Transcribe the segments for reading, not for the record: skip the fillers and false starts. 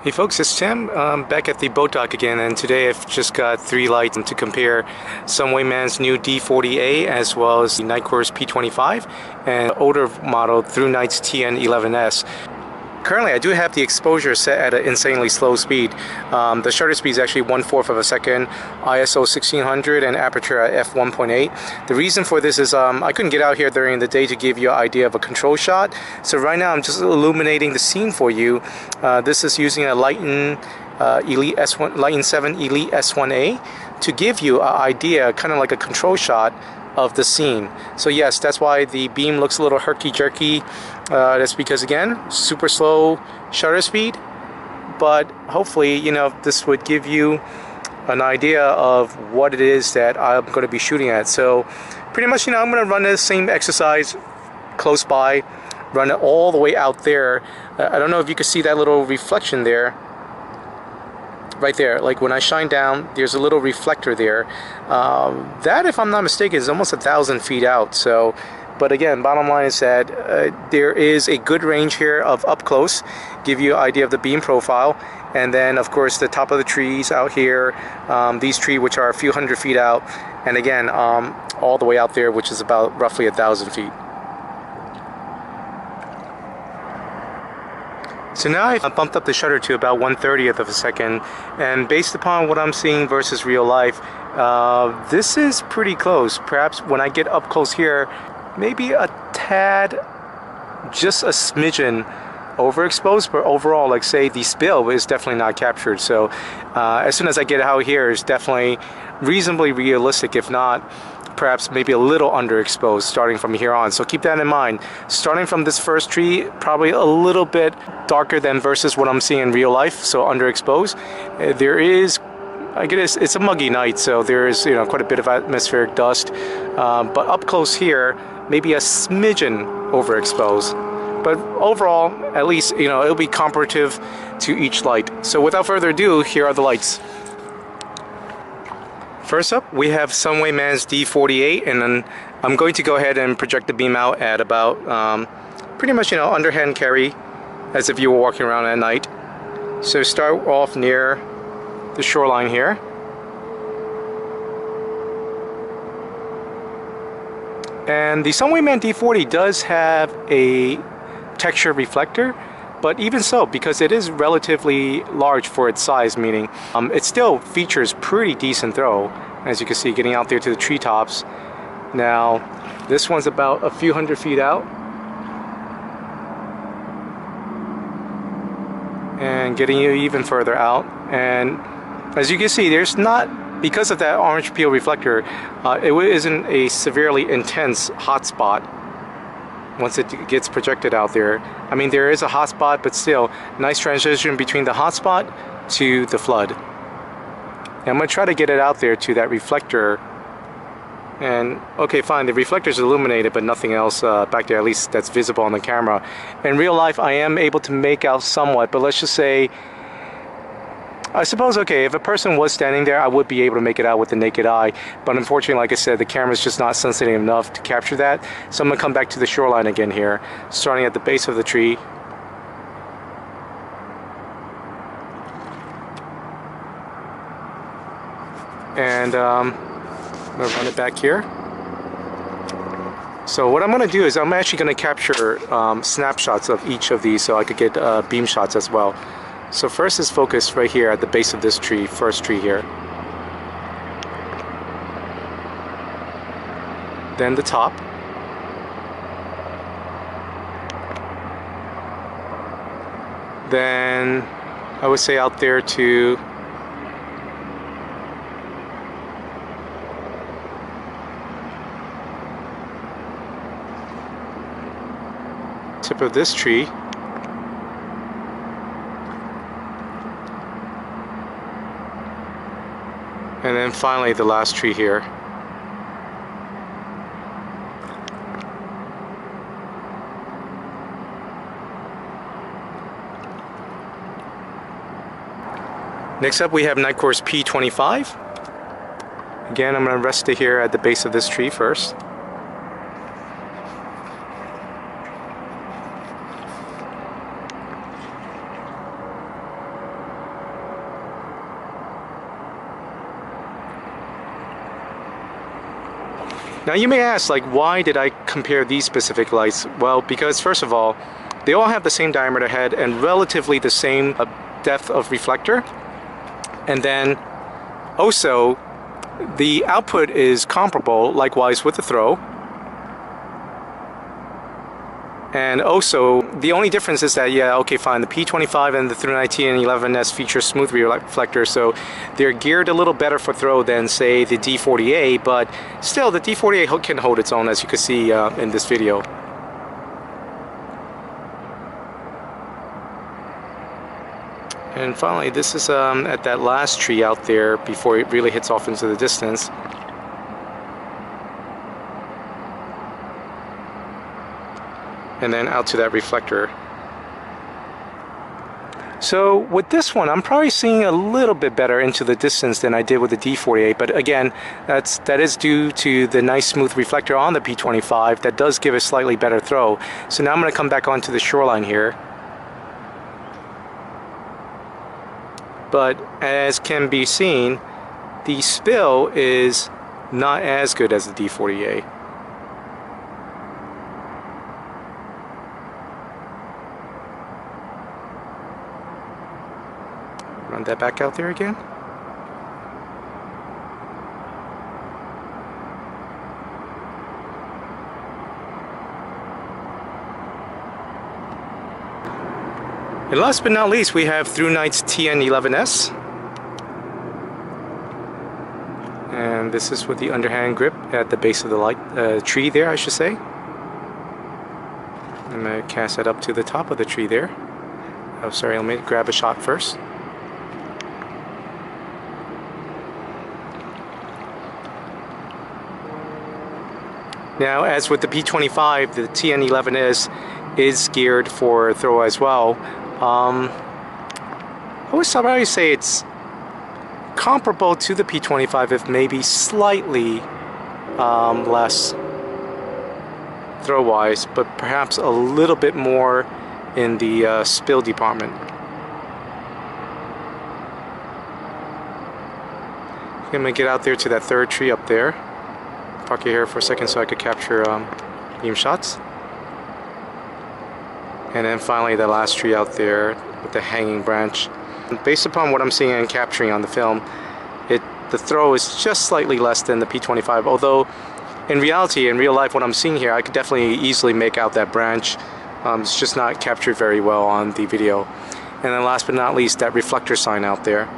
Hey folks, it's Tim. Back at the boat dock again, and today I've just got three lights to compare: Sunwayman's new D40A as well as the Nitecore's P25 and older model ThruNite's TN11s. Currently I do have the exposure set at an insanely slow speed. The shutter speed is actually 1/4 of a second, ISO 1600 and aperture at f1.8. The reason for this is I couldn't get out here during the day to give you an idea of a control shot. So right now I'm just illuminating the scene for you. This is using a Lighten7 Elite S1A to give you an idea, kind of like a control shot of the scene. So yes, that's why the beam looks a little herky-jerky. That's because, again, super slow shutter speed, but hopefully, you know, this would give you an idea of what it is that I'm going to be shooting at. So pretty much, you know, I'm going to run the same exercise close by, run it all the way out there. I don't know if you can see that little reflection there. Right there, like when I shine down, there's a little reflector there. That, if I'm not mistaken, is almost 1,000 feet out. So, but again, bottom line is that there is a good range here of up close, give you an idea of the beam profile, and then of course the top of the trees out here, these trees which are a few hundred feet out, and again all the way out there, which is about roughly 1,000 feet. So now I've bumped up the shutter to about 1/30th of a second, and based upon what I'm seeing versus real life, this is pretty close. Perhaps when I get up close here, maybe a tad, just a smidgen overexposed, but overall, like say, the spill is definitely not captured. So as soon as I get out here, it's definitely reasonably realistic, if not perhaps maybe a little underexposed starting from here on. So keep that in mind. Starting from this first tree, probably a little bit darker than versus what I'm seeing in real life, so underexposed. There is, I guess it's a muggy night, so there is, you know, quite a bit of atmospheric dust, but up close here, maybe a smidgen overexposed. But overall, at least, you know, it'll be comparative to each light. So without further ado, here are the lights. First up, we have Sunwayman's D40A, and then I'm going to go ahead and project the beam out at about pretty much, you know, underhand carry, as if you were walking around at night. So start off near the shoreline here. And the Sunwayman D40 does have a texture reflector, but even so, because it is relatively large for its size, meaning it still features pretty decent throw, as you can see, getting out there to the treetops. Now, this one's about a few hundred feet out, and getting you even further out. And as you can see, there's not, because of that orange peel reflector, it isn't a severely intense hot spot once it gets projected out there. I mean, there is a hot spot, but still, nice transition between the hot spot to the flood. And I'm going to try to get it out there to that reflector. And okay, fine, the reflector's illuminated, but nothing else back there, at least that's visible on the camera. In real life, I am able to make out somewhat, but let's just say, I suppose, okay, if a person was standing there, I would be able to make it out with the naked eye. But unfortunately, like I said, the camera's just not sensitive enough to capture that. So I'm going to come back to the shoreline again here, starting at the base of the tree. And I'm going to run it back here. So what I'm going to do is I'm actually going to capture snapshots of each of these so I could get beam shots as well. So first is focused right here at the base of this tree, first tree here. Then the top. Then I would say out there to tip of this tree. And then finally the last tree here. Next up we have Nitecore's P25. Again, I'm going to rest it here at the base of this tree first. Now you may ask, like, why did I compare these specific lights? Well, because first of all, they all have the same diameter head and relatively the same depth of reflector. And then also, the output is comparable, likewise with the throw. And also, the only difference is that, yeah, okay, fine, the P25 and the ThruNite TN11s feature smooth reflectors, so they're geared a little better for throw than, say, the D40A, but still, the D40A can hold its own, as you can see in this video. And finally, this is at that last tree out there before it really hits off into the distance. And then out to that reflector. So with this one, I'm probably seeing a little bit better into the distance than I did with the D40A, but again, that is due to the nice smooth reflector on the P25 that does give a slightly better throw. So now I'm going to come back onto the shoreline here. But as can be seen, the spill is not as good as the D40A. Run that back out there again. And last but not least, we have ThruNite's TN11s. And this is with the underhand grip at the base of the tree there, I should say. I'm going to cast that up to the top of the tree there. Oh, sorry, let me grab a shot first. Now, as with the P25, the TN11 is geared for throw as well. I would probably say it's comparable to the P25, if maybe slightly less throw-wise, but perhaps a little bit more in the spill department. I'm going to get out there to that third tree up there. Park you here for a second so I could capture beam shots. And then finally the last tree out there with the hanging branch. Based upon what I'm seeing and capturing on the film, the throw is just slightly less than the P25, although in reality, in real life, what I'm seeing here, I could definitely easily make out that branch. It's just not captured very well on the video. And then last but not least, that reflector sign out there.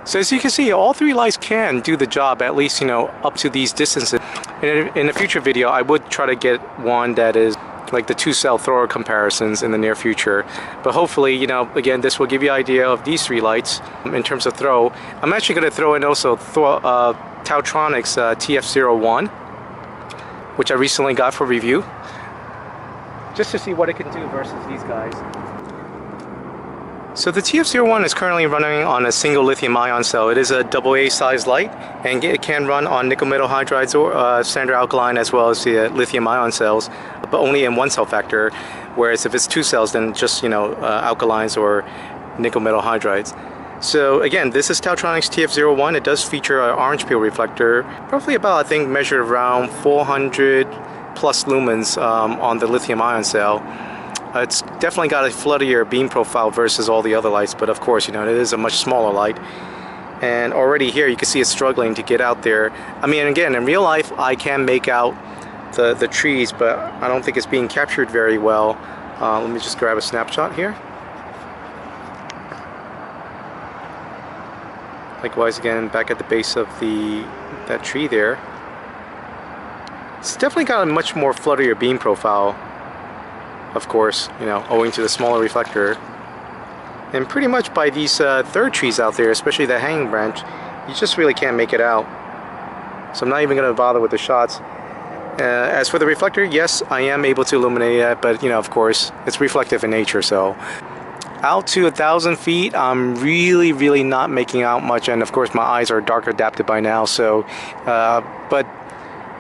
So as you can see, all three lights can do the job, at least, you know, up to these distances. In a future video, I would try to get one that is like the two-cell thrower comparisons in the near future. But hopefully, you know, again, this will give you an idea of these three lights in terms of throw. I'm actually going to throw in also TaoTronics TF01, which I recently got for review, just to see what it can do versus these guys. So the TF01 is currently running on a single lithium-ion cell. It is a AA size light, and it can run on nickel metal hydrides or standard alkaline, as well as the lithium-ion cells, but only in one cell factor. Whereas if it's two cells, then just, you know, alkalines or nickel metal hydrides. So again, this is TaoTronics TF01. It does feature an orange peel reflector, roughly about, I think, measured around 400 plus lumens on the lithium-ion cell. It's definitely got a floodier beam profile versus all the other lights, but of course, you know, it is a much smaller light. And already here you can see it's struggling to get out there. I mean, again, in real life I can make out the trees, but I don't think it's being captured very well. Let me just grab a snapshot here. Likewise, again, back at the base of that tree there. It's definitely got a much more floodier beam profile. Of course, you know, owing to the smaller reflector. And pretty much by these third trees out there, especially the hanging branch, you just really can't make it out. So I'm not even going to bother with the shots. As for the reflector, yes, I am able to illuminate it, but you know, of course, it's reflective in nature, so. Out to 1,000 feet, I'm really not making out much, and of course my eyes are dark adapted by now, so, but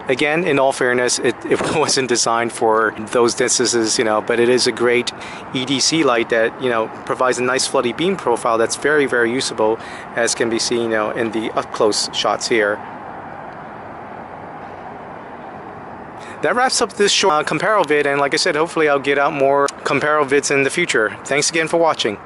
again, in all fairness, it wasn't designed for those distances, you know, but it is a great EDC light that, you know, provides a nice floody beam profile that's very usable, as can be seen, you know, in the up-close shots here. that wraps up this short Comparo vid, and like I said, hopefully I'll get out more Comparo vids in the future. Thanks again for watching.